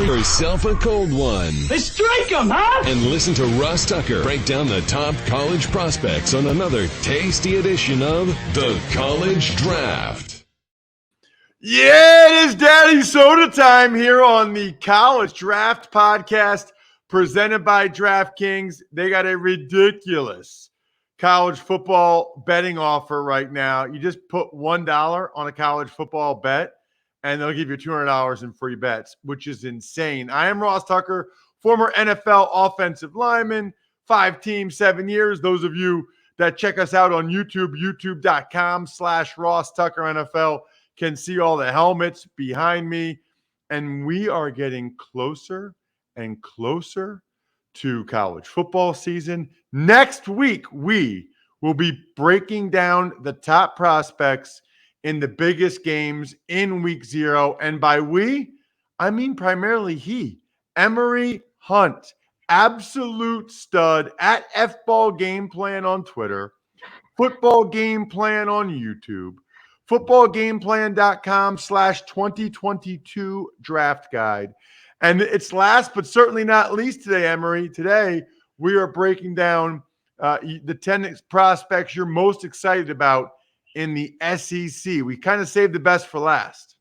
Pour yourself a cold one. Let's strike 'em, huh? And listen to Ross Tucker break down the top college prospects on another tasty edition of the College Draft. Yeah, it is Daddy Soda time here on the College Draft podcast presented by DraftKings. They got a ridiculous college football betting offer right now. You just put $1 on a college football bet, and they'll give you $200 in free bets, which is insane. I am Ross Tucker, former NFL offensive lineman, 5 teams, 7 years. Those of you that check us out on YouTube, youtube.com/Ross Tucker NFL, can see all the helmets behind me. And we are getting closer and closer to college football season. Next week, we will be breaking down the top prospects in the biggest games in week 0. And by we, I mean primarily he, Emory Hunt, absolute stud at FBall Game Plan on Twitter, Football Game Plan on YouTube, footballgameplan.com/2022 draft guide. And it's last but certainly not least today, Emory. Today, we are breaking down the 10 prospects you're most excited about in the SEC. We kind of saved the best for last.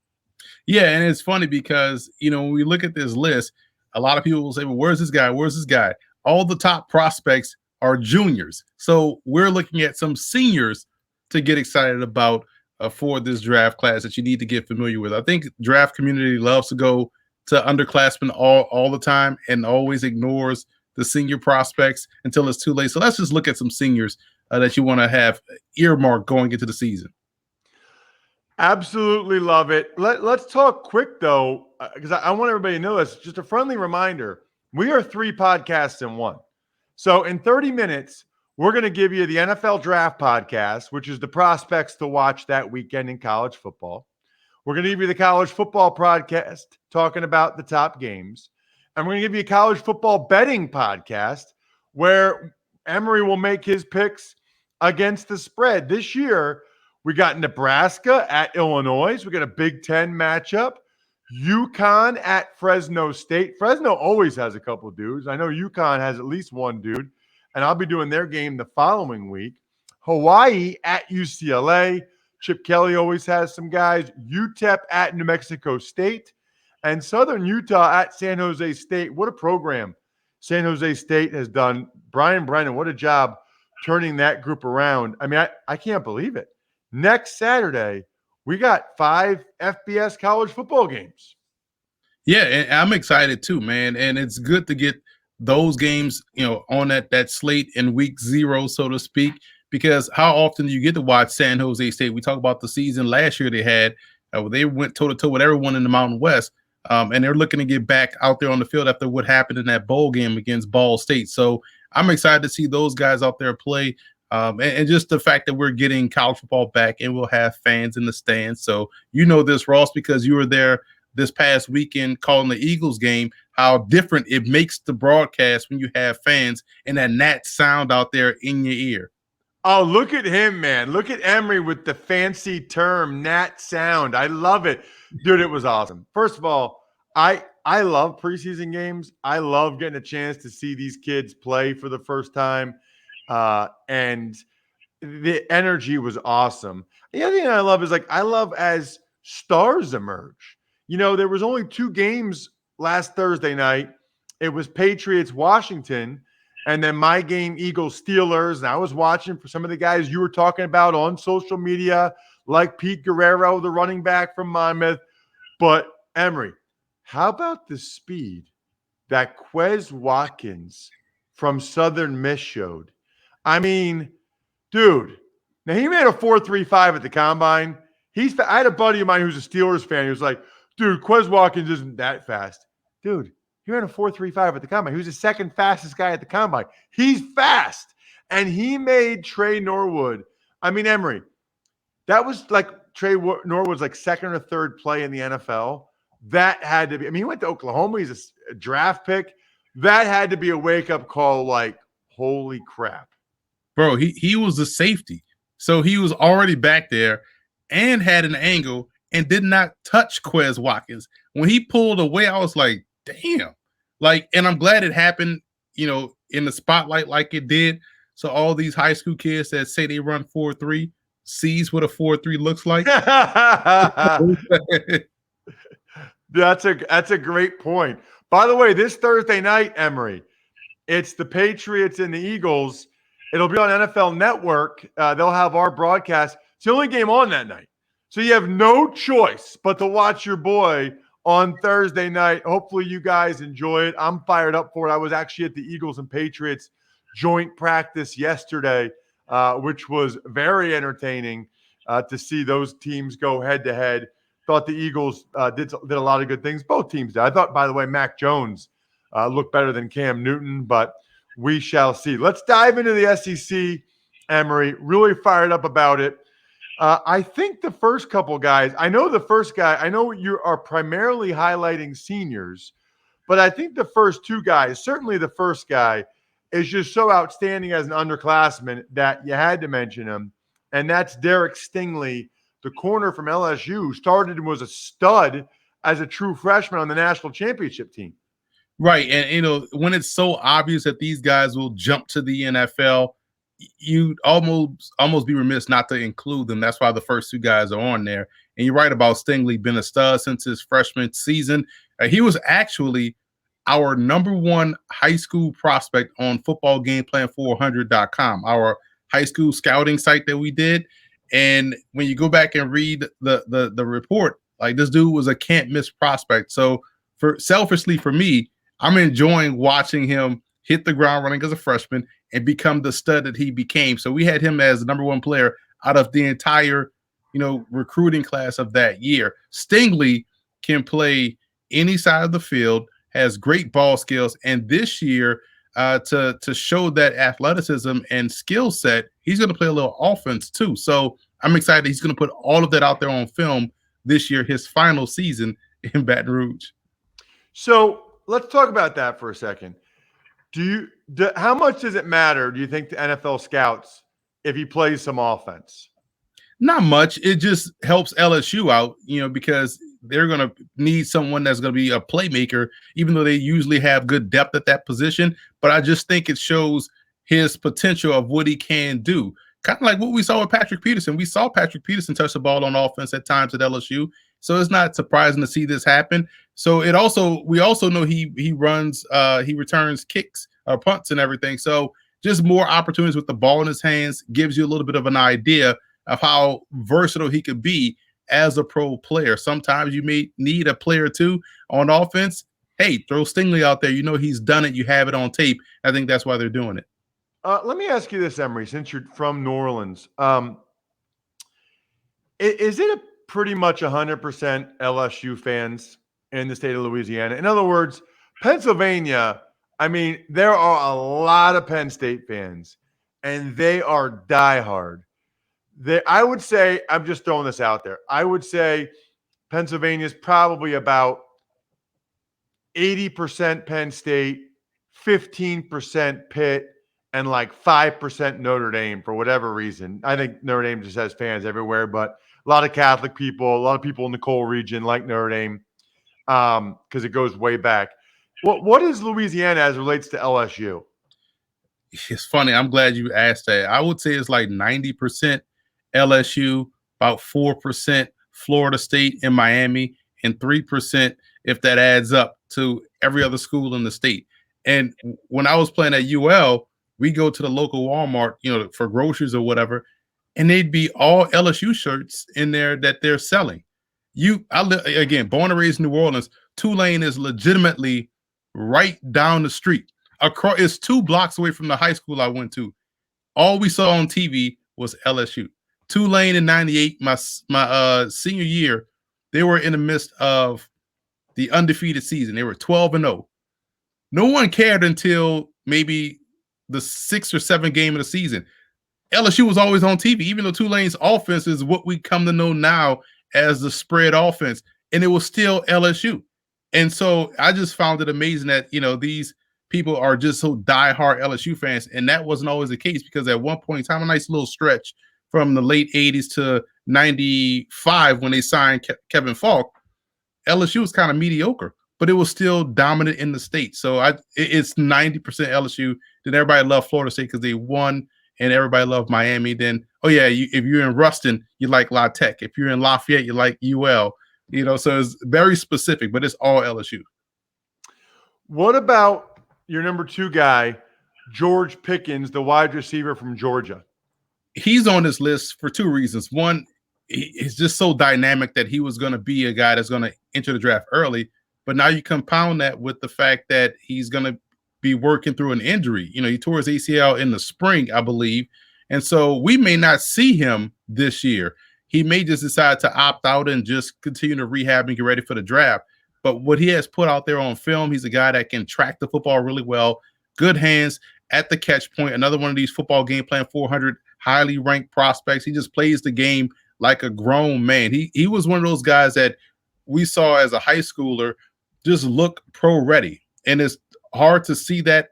Yeah, and it's funny because, when we look at this list, a lot of people will say, well, where's this guy? Where's this guy? All the top prospects are juniors. So we're looking at some seniors to get excited about for this draft class that you need to get familiar with. I think draft community loves to go to underclassmen all the time and always ignores the senior prospects until it's too late. So let's just look at some seniors that you want to have earmarked going into the season. Absolutely love it. Let's talk quick, though, because I want everybody to know this. Just a friendly reminder, we are 3 podcasts in one. So in 30 minutes, we're going to give you the NFL Draft Podcast, which is the prospects to watch that weekend in college football. We're going to give you the College Football Podcast, talking about the top games. And we're going to give you a College Football Betting Podcast, where Emory will make his picks against the spread. This year, we got Nebraska at Illinois. We got a Big Ten matchup. UConn at Fresno State. Fresno always has a couple dudes. I know UConn has at least one dude. And I'll be doing their game the following week. Hawaii at UCLA. Chip Kelly always has some guys. UTEP at New Mexico State. And Southern Utah at San Jose State. What a program San Jose State has done. Brian Brennan, what a job turning that group around. I mean, I can't believe it. Next Saturday, we got 5 FBS college football games. Yeah, and I'm excited too, man. And it's good to get those games, on that slate in week 0, so to speak, because how often do you get to watch San Jose State? We talk about the season last year they had. They went toe-to-toe with everyone in the Mountain West, and they're looking to get back out there on the field after what happened in that bowl game against Ball State. So I'm excited to see those guys out there play, and just the fact that we're getting college football back and we'll have fans in the stands. So this, Ross, because you were there this past weekend calling the Eagles game, how different it makes the broadcast when you have fans and that gnat sound out there in your ear. Oh, look at him, man. Look at Emory with the fancy term, gnat sound. I love it. Dude, it was awesome. First of all, I love preseason games. I love getting a chance to see these kids play for the first time. And the energy was awesome. The other thing I love is, I love as stars emerge. There was only 2 games last Thursday night. It was Patriots-Washington, and then my game, Eagles-Steelers. And I was watching for some of the guys you were talking about on social media, like Pete Guerrero, the running back from Monmouth. But, Emory, how about the speed that Quez Watkins from Southern Miss showed? I mean, dude, now he made a 4.35 at the combine. I had a buddy of mine who's a Steelers fan. He was like, dude, Quez Watkins isn't that fast. Dude, he ran a 4.35 at the combine. He was the second fastest guy at the combine. He's fast. And he made Trey Norwood. I mean, Emory, that was like Trey Norwood's second or third play in the NFL. That had to be, he went to Oklahoma. He's a draft pick. That had to be a wake-up call holy crap. Bro, he was the safety. So he was already back there and had an angle and did not touch Quez Watkins. When he pulled away, I was like, damn. Like, and I'm glad it happened, in the spotlight like it did. So all these high school kids that say they run 4.3 sees what a 4.3 looks like. That's a great point. By the way, this Thursday night, Emory, it's the Patriots and the Eagles. It'll be on NFL Network. They'll have our broadcast. It's the only game on that night. So you have no choice but to watch your boy on Thursday night. Hopefully you guys enjoy it. I'm fired up for it. I was actually at the Eagles and Patriots joint practice yesterday, which was very entertaining to see those teams go head-to-head. Thought the Eagles did a lot of good things. Both teams did. I thought, by the way, Mac Jones looked better than Cam Newton, but we shall see. Let's dive into the SEC, Emory. Really fired up about it. I think the first couple guys, I know you are primarily highlighting seniors, but I think the first two guys, certainly the first guy, is just so outstanding as an underclassman that you had to mention him, and that's Derek Stingley, the corner from LSU, who started and was a stud as a true freshman on the national championship team. Right. And, when it's so obvious that these guys will jump to the NFL, you almost be remiss not to include them. That's why the first two guys are on there. And you're right about Stingley, been a stud since his freshman season. He was actually our number one high school prospect on footballgameplan400.com, our high school scouting site that we did. And when you go back and read the report, like, this dude was a can't miss prospect. So selfishly for me, I'm enjoying watching him hit the ground running as a freshman and become the stud that he became. So we had him as the number one player out of the entire, recruiting class of that year. Stingley can play any side of the field, has great ball skills, and this year, to show that athleticism and skill set, he's going to play a little offense too. So I'm excited he's going to put all of that out there on film this year, his final season in Baton Rouge. So let's talk about that for a second. How much does it matter, do you think, to NFL scouts if he plays some offense? Not much. It just helps LSU out, because they're going to need someone that's going to be a playmaker, even though they usually have good depth at that position. But I just think it shows his potential of what he can do. Kind of like what we saw with Patrick Peterson. We saw Patrick Peterson touch the ball on offense at times at LSU. So it's not surprising to see this happen. So we also know he returns kicks or punts and everything. So just more opportunities with the ball in his hands gives you a little bit of an idea of how versatile he could be as a pro player. Sometimes you may need a player or two on offense. Hey, throw Stingley out there. He's done it. You have it on tape. I think that's why they're doing it. Let me ask you this, Emory, since you're from New Orleans. Is it pretty much 100% LSU fans in the state of Louisiana? In other words, Pennsylvania, there are a lot of Penn State fans, and they are diehard. I would say, I'm just throwing this out there, I would say Pennsylvania is probably about 80% Penn State, 15% Pitt, and like 5% Notre Dame for whatever reason. I think Notre Dame just has fans everywhere, but a lot of Catholic people, a lot of people in the Cole region like Notre Dame because it goes way back. What is Louisiana as it relates to LSU? It's funny. I'm glad you asked that. I would say it's like 90% LSU, about 4% Florida State and Miami, and 3% if that adds up to every other school in the state. And when I was playing at UL, we go to the local Walmart, for groceries or whatever, and they'd be all LSU shirts in there that they're selling. Again, born and raised in New Orleans, Tulane is legitimately right down the street. It's 2 blocks away from the high school I went to. All we saw on TV was LSU. Tulane in '98, my senior year, they were in the midst of the undefeated season. They were 12-0. No one cared until maybe the 6th or 7th game of the season. LSU was always on TV, even though Tulane's offense is what we come to know now as the spread offense, and it was still LSU. And so I just found it amazing that, these people are just so diehard LSU fans, and that wasn't always the case because at one point in time, a nice little stretch from the late 80s to 95 when they signed Kevin Falk, LSU was kind of mediocre. but it was still dominant in the state. So it's 90% LSU. Then everybody loved Florida State because they won, and everybody loved Miami. Then, oh yeah, if you're in Ruston, you like La Tech. If you're in Lafayette, you like UL. So it's very specific, but it's all LSU. What about your number 2 guy, George Pickens, the wide receiver from Georgia? He's on this list for 2 reasons. One, he's just so dynamic that he was going to be a guy that's going to enter the draft early. But now you compound that with the fact that he's going to be working through an injury. He tore his ACL in the spring, I believe. And so we may not see him this year. He may just decide to opt out and just continue to rehab and get ready for the draft. But what he has put out there on film, he's a guy that can track the football really well, good hands at the catch point. Another one of these football game plan 400 highly ranked prospects. He just plays the game like a grown man. He was one of those guys that we saw as a high schooler just look pro ready. And it's hard to see that,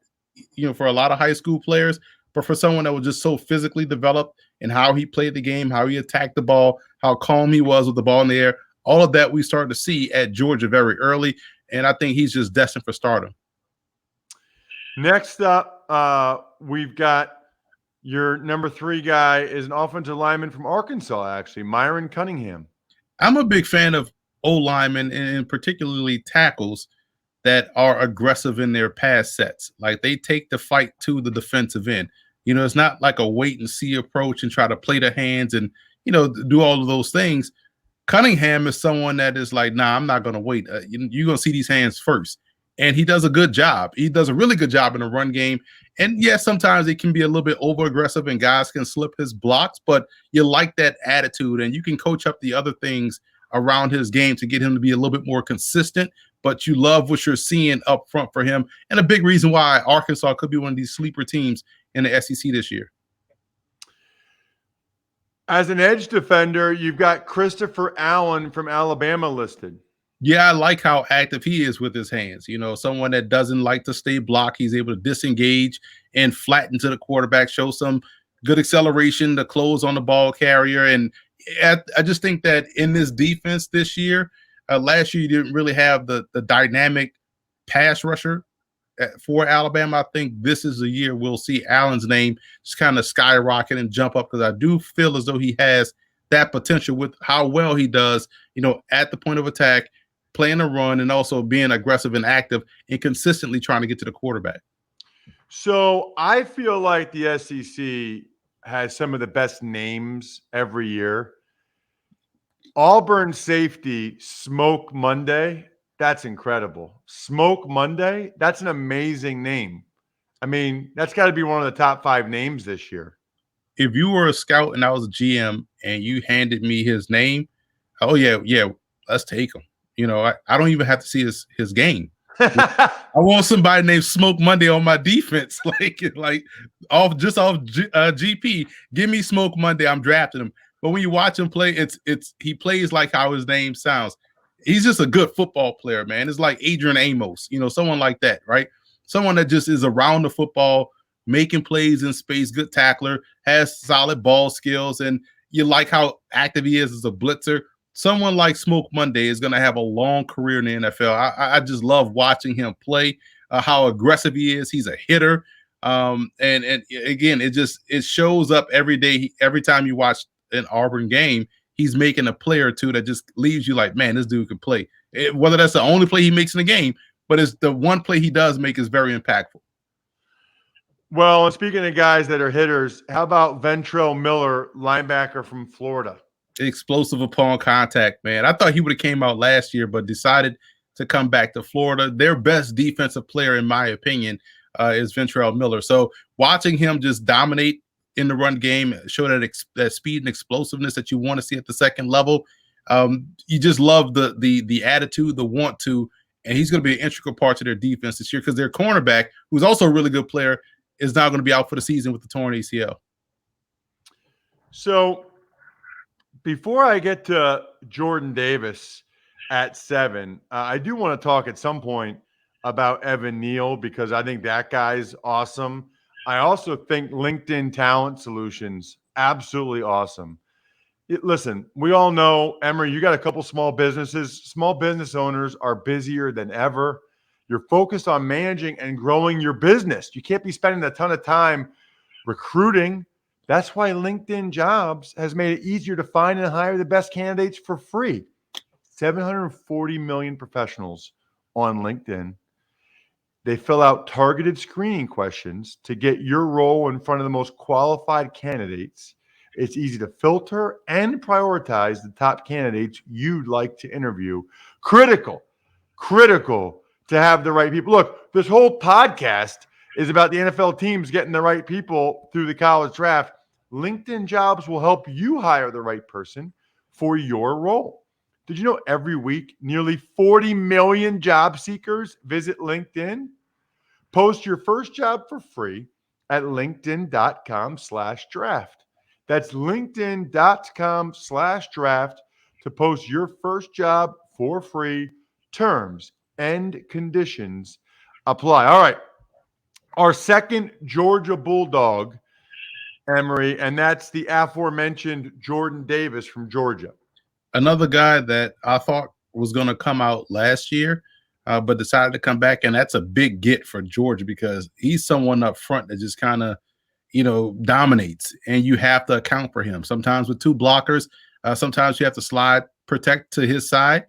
for a lot of high school players, but for someone that was just so physically developed in how he played the game, how he attacked the ball, how calm he was with the ball in the air, all of that we started to see at Georgia very early. And I think he's just destined for stardom. Next up, we've got your number 3 guy is an offensive lineman from Arkansas, actually, Myron Cunningham. I'm a big fan of O-linemen and particularly tackles that are aggressive in their pass sets. Like they take the fight to the defensive end. It's not like a wait and see approach and try to play the hands and, do all of those things. Cunningham is someone that is like, nah, I'm not going to wait. You're going to see these hands first. And he does a good job. He does a really good job in the run game. And yes, sometimes it can be a little bit over aggressive and guys can slip his blocks, but you like that attitude and you can coach up the other things around his game to get him to be a little bit more consistent. But you love what you're seeing up front for him. And a big reason why Arkansas could be one of these sleeper teams in the SEC this year. As an edge defender, you've got Christopher Allen from Alabama listed. Yeah, I like how active he is with his hands. Someone that doesn't like to stay blocked. He's able to disengage and flatten to the quarterback, show some good acceleration, the close on the ball carrier. And I just think that in this defense this year, last year you didn't really have the dynamic pass rusher for Alabama. I think this is the year we'll see Allen's name just kind of skyrocket and jump up because I do feel as though he has that potential with how well he does, at the point of attack, playing a run, and also being aggressive and active and consistently trying to get to the quarterback. So I feel like the SEC has some of the best names every year. Auburn safety, Smoke Monday. That's incredible. Smoke Monday. That's an amazing name. I mean, that's got to be one of the top 5 names this year. If you were a scout and I was a GM and you handed me his name, oh yeah, let's take him. I don't even have to see his game. I want somebody named Smoke Monday on my defense, like off GP. Give me Smoke Monday. I'm drafting him. But when you watch him play, he plays like how his name sounds. He's just a good football player, man. It's like Adrian Amos, someone like that, right? Someone that just is around the football, making plays in space, good tackler, has solid ball skills, and you like how active he is as a blitzer. Someone like Smoke Monday is going to have a long career in the NFL. I just love watching him play, how aggressive he is. He's a hitter. And again, it shows up every day. Every time you watch an Auburn game, he's making a play or two that just leaves you like, man, this dude can play. Whether that's the only play he makes in the game, but it's the one play he does make is very impactful. Well, speaking of guys that are hitters, how about Ventrell Miller, linebacker from Florida? Explosive upon contact, man. I thought he would have came out last year, but decided to come back to Florida. Their best defensive player, in my opinion, is Ventrell Miller. So watching him just dominate in the run game, show that speed and explosiveness that you want to see at the second level. You just love the attitude, the want to, and he's going to be an integral part to their defense this year because their cornerback, who's also a really good player, is now going to be out for the season with the torn ACL. So before I get to Jordan Davis at 7, I do want to talk at some point about Evan Neal because I think that guy's awesome. I also think LinkedIn Talent Solutions, absolutely awesome. Listen, we all know, Emory, you got a couple small businesses. Small business owners are busier than ever. You're focused on managing and growing your business. You can't be spending a ton of time recruiting. That's why LinkedIn Jobs has made it easier to find and hire the best candidates for free. 740 million professionals on LinkedIn. They fill out targeted screening questions to get your role in front of the most qualified candidates. It's easy to filter and prioritize the top candidates you'd like to interview. Critical to have the right people. Look, this whole podcast is about the NFL teams getting the right people through the college draft. LinkedIn Jobs will help you hire the right person for your role. Did you know every week nearly 40 million job seekers visit LinkedIn? Post your first job for free at linkedin.com/draft. That's linkedin.com/draft to post your first job for free. Terms and conditions apply. All right. Our second Georgia Bulldog, Emory, and that's the aforementioned Jordan Davis from Georgia. Another guy that I thought was going to come out last year, but decided to come back, and that's a big get for Georgia because he's someone up front that just kind of, dominates, and you have to account for him. Sometimes with two blockers, sometimes you have to slide protect to his side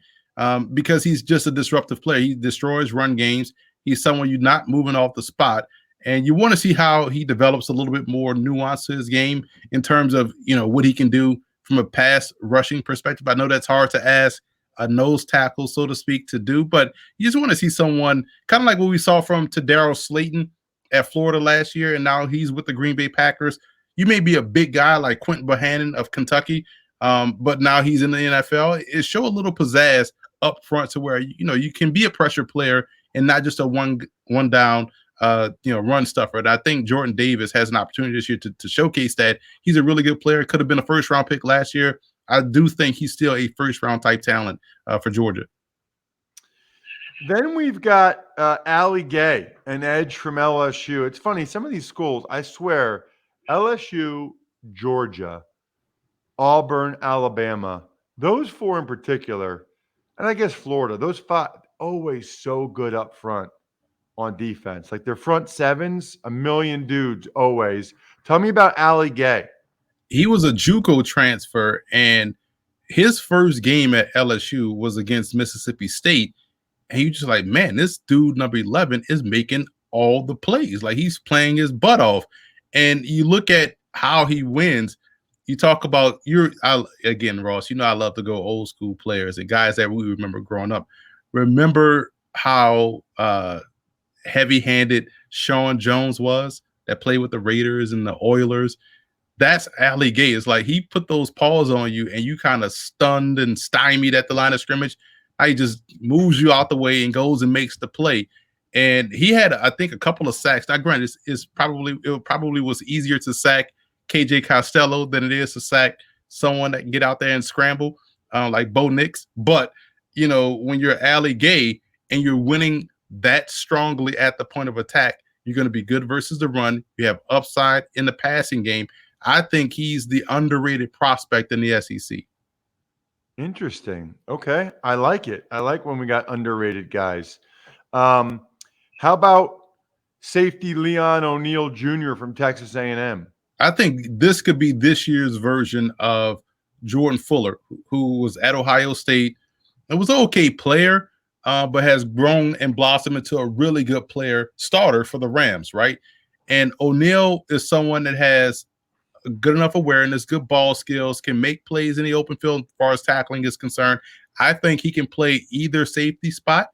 because he's just a disruptive player. He destroys run games. He's someone you're not moving off the spot. And you want to see how he develops a little bit more nuance to his game in terms of, what he can do from a pass rushing perspective. I know that's hard to ask a nose tackle, so to speak, to do, but you just want to see someone kind of like what we saw from Tadaro Slayton at Florida last year, and now he's with the Green Bay Packers. You may be a big guy like Quentin Bohannon of Kentucky, but now he's in the NFL. It show a little pizzazz up front to where, you can be a pressure player and not just a one down run stuffer. And I think Jordan Davis has an opportunity this year to showcase that he's a really good player. Could have been a first-round pick last year. I do think he's still a first-round type talent for Georgia. Then we've got Ali Gaye, an edge from LSU. It's funny, some of these schools, I swear, LSU, Georgia, Auburn, Alabama, those four in particular, and I guess Florida, those five, always so good up front on defense. Like their front sevens, a million dudes always. Tell me about Ali Gaye. He was a JUCO transfer, and his first game at LSU was against Mississippi State. And you just like, man, this dude, number 11, is making all the plays. Like he's playing his butt off. And you look at how he wins. You talk about again, Ross, I love to go old school players and guys that we remember growing up. Remember how heavy-handed Sean Jones was that played with the Raiders and the Oilers? That's Ali Gaye. It's like he put those paws on you and you kind of stunned and stymied at the line of scrimmage. He just moves you out the way and goes and makes the play. And he had, I think, a couple of sacks. Now, granted, it probably was easier to sack KJ Costello than it is to sack someone that can get out there and scramble like Bo Nix. But, when you're Ali Gaye and you're winning that strongly at the point of attack, you're going to be good versus the run. You have upside in the passing game. I think he's the underrated prospect in the SEC. Interesting. Okay. I like it. I like when we got underrated guys. How about safety Leon O'Neal Jr. from Texas A&M? I think this could be this year's version of Jordan Fuller, who was at Ohio State. It was an okay player, but has grown and blossomed into a really good player, starter for the Rams, right? And O'Neal is someone that has good enough awareness, good ball skills, can make plays in the open field as far as tackling is concerned. I think he can play either safety spot,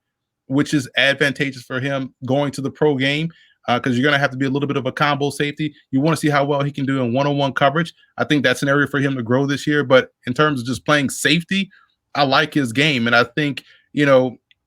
which is advantageous for him going to the pro game because you're going to have to be a little bit of a combo safety. You want to see how well he can do in one-on-one coverage. I think that's an area for him to grow this year. But in terms of just playing safety, I like his game. And I think,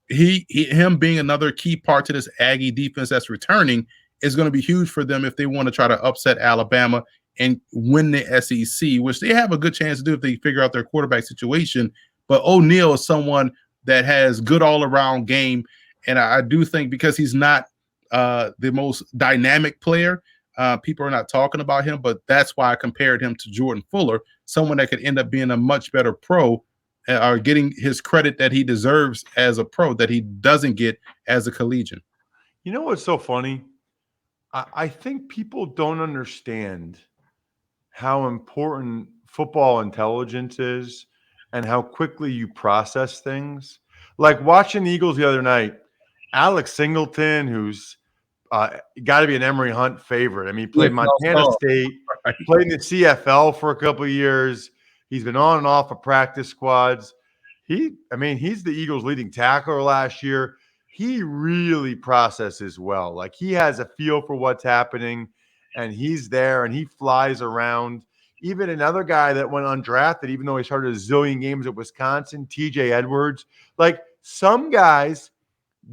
him being another key part to this Aggie defense that's returning is going to be huge for them if they want to try to upset Alabama and win the SEC, which they have a good chance to do if they figure out their quarterback situation. But O'Neal is someone that has good all-around game, and I do think because he's not the most dynamic player, people are not talking about him, but that's why I compared him to Jordan Fuller, someone that could end up being a much better pro or getting his credit that he deserves as a pro that he doesn't get as a collegian. You know what's so funny? I think people don't understand how important football intelligence is and how quickly you process things. Like watching the Eagles the other night, Alex Singleton, who's got to be an Emory Hunt favorite. I mean, he played Montana State, played in the CFL for a couple of years. He's been on and off of practice squads. He's the Eagles' leading tackler last year. He really processes well. Like he has a feel for what's happening, and he's there and he flies around. Even another guy that went undrafted, even though he started a zillion games at Wisconsin, TJ Edwards. Like some guys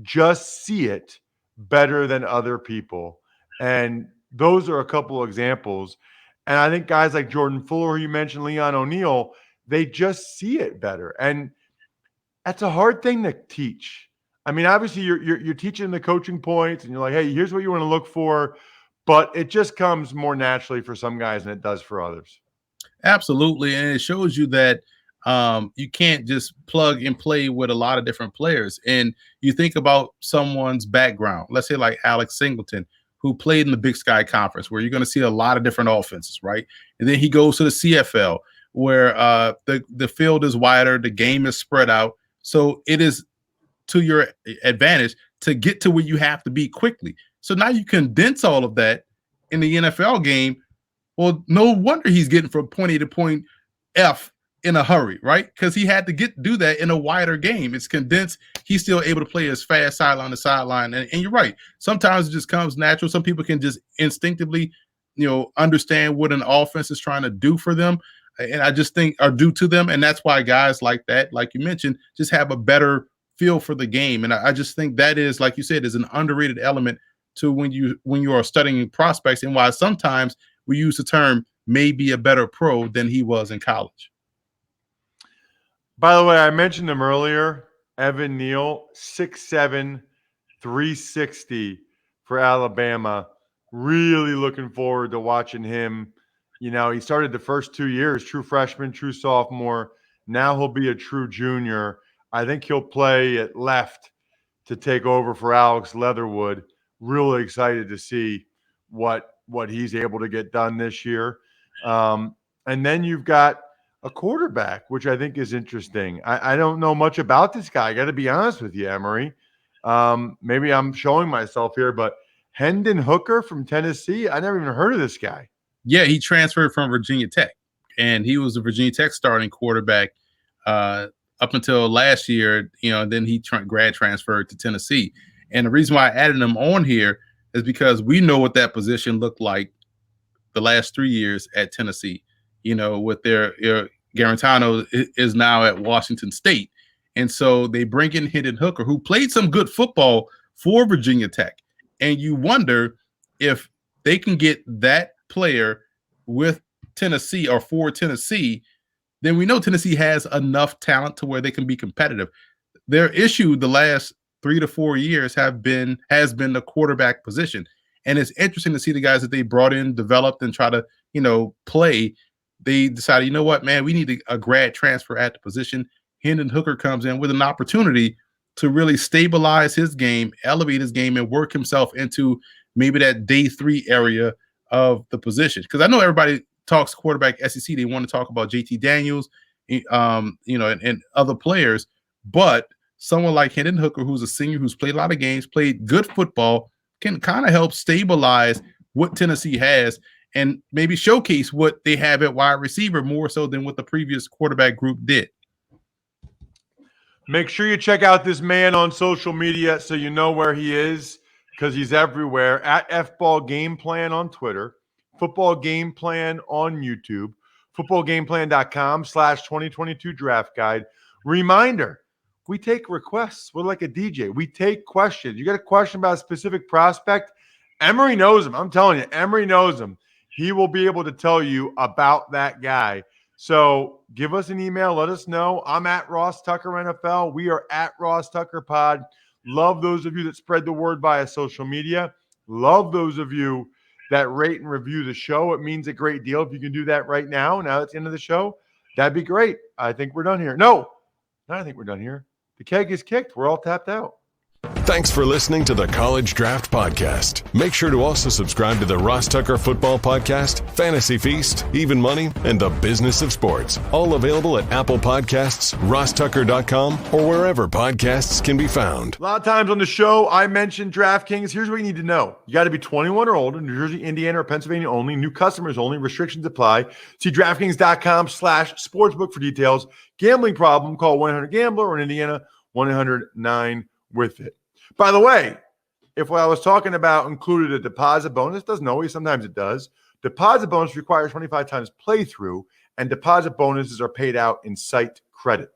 just see it better than other people. And those are a couple of examples. And I think guys like Jordan Fuller, you mentioned, Leon O'Neal, they just see it better. And that's a hard thing to teach. I mean, obviously you're teaching the coaching points and you're like, hey, here's what you want to look for. But it just comes more naturally for some guys than it does for others. Absolutely. And it shows you that you can't just plug and play with a lot of different players. And you think about someone's background, let's say like Alex Singleton, who played in the Big Sky Conference, where you're going to see a lot of different offenses, right? And then he goes to the CFL, where the field is wider, the game is spread out. So it is to your advantage to get to where you have to be quickly. So now you condense all of that in the NFL game. Well, no wonder he's getting from point A to point F in a hurry, right? Because he had to do that in a wider game. It's condensed. He's still able to play as fast sideline to sideline. And you're right. Sometimes it just comes natural. Some people can just instinctively, understand what an offense is trying to do for them. And I just think are due to them. And that's why guys like that, like you mentioned, just have a better feel for the game. And I just think that is, like you said, is an underrated element to when you are studying prospects, and why sometimes we use the term maybe a better pro than he was in college. By the way, I mentioned him earlier, Evan Neal, 6'7", 360 for Alabama. Really looking forward to watching him. He started the first 2 years, true freshman, true sophomore. Now he'll be a true junior. I think he'll play at left to take over for Alex Leatherwood. Really excited to see what he's able to get done this year. And then you've got a quarterback, which I think is interesting. I don't know much about this guy. I got to be honest with you, Emory. Maybe I'm showing myself here, but Hendon Hooker from Tennessee, I never even heard of this guy. Yeah, he transferred from Virginia Tech, and he was the Virginia Tech starting quarterback up until last year. Then he grad transferred to Tennessee. And the reason why I added him on here is because we know what that position looked like the last 3 years at Tennessee. With their Garantano is now at Washington State. And so they bring in Hendon Hooker, who played some good football for Virginia Tech. And you wonder if they can get that player with Tennessee or for Tennessee, then we know Tennessee has enough talent to where they can be competitive. Their issue the last 3 to 4 years has been the quarterback position. And it's interesting to see the guys that they brought in, developed, and try to, play. They decided, you know what, man, we need a grad transfer at the position. Hendon Hooker comes in with an opportunity to really stabilize his game, elevate his game, and work himself into maybe that day 3 area of the position. Because I know everybody talks quarterback SEC. They want to talk about JT Daniels, and other players. But someone like Hendon Hooker, who's a senior, who's played a lot of games, played good football, can kind of help stabilize what Tennessee has and maybe showcase what they have at wide receiver more so than what the previous quarterback group did. Make sure you check out this man on social media so you know where he is, because he's everywhere. At FBall Game Plan on Twitter, Football Game Plan on YouTube, footballgameplan.com/2022 draft guide. Reminder, we take requests. We're like a DJ. We take questions. You got a question about a specific prospect? Emory knows him. I'm telling you, Emory knows him. He will be able to tell you about that guy. So give us an email. Let us know. I'm at Ross Tucker NFL. We are at Ross Tucker Pod. Love those of you that spread the word via social media. Love those of you that rate and review the show. It means a great deal if you can do that right now. Now it's the end of the show. That'd be great. I think we're done here. No, I think we're done here. The keg is kicked. We're all tapped out. Thanks for listening to the College Draft Podcast. Make sure to also subscribe to the Ross Tucker Football Podcast, Fantasy Feast, Even Money, and The Business of Sports. All available at Apple Podcasts, rosstucker.com, or wherever podcasts can be found. A lot of times on the show, I mentioned DraftKings. Here's what you need to know. You got to be 21 or older, New Jersey, Indiana, or Pennsylvania only. New customers only. Restrictions apply. See DraftKings.com/sportsbook for details. Gambling problem, call 1-800-GAMBLER, or in Indiana, 1-800-9-WITH-IT. By the way, if what I was talking about included a deposit bonus, doesn't always, sometimes it does. Deposit bonus requires 25 times playthrough, and deposit bonuses are paid out in site credit.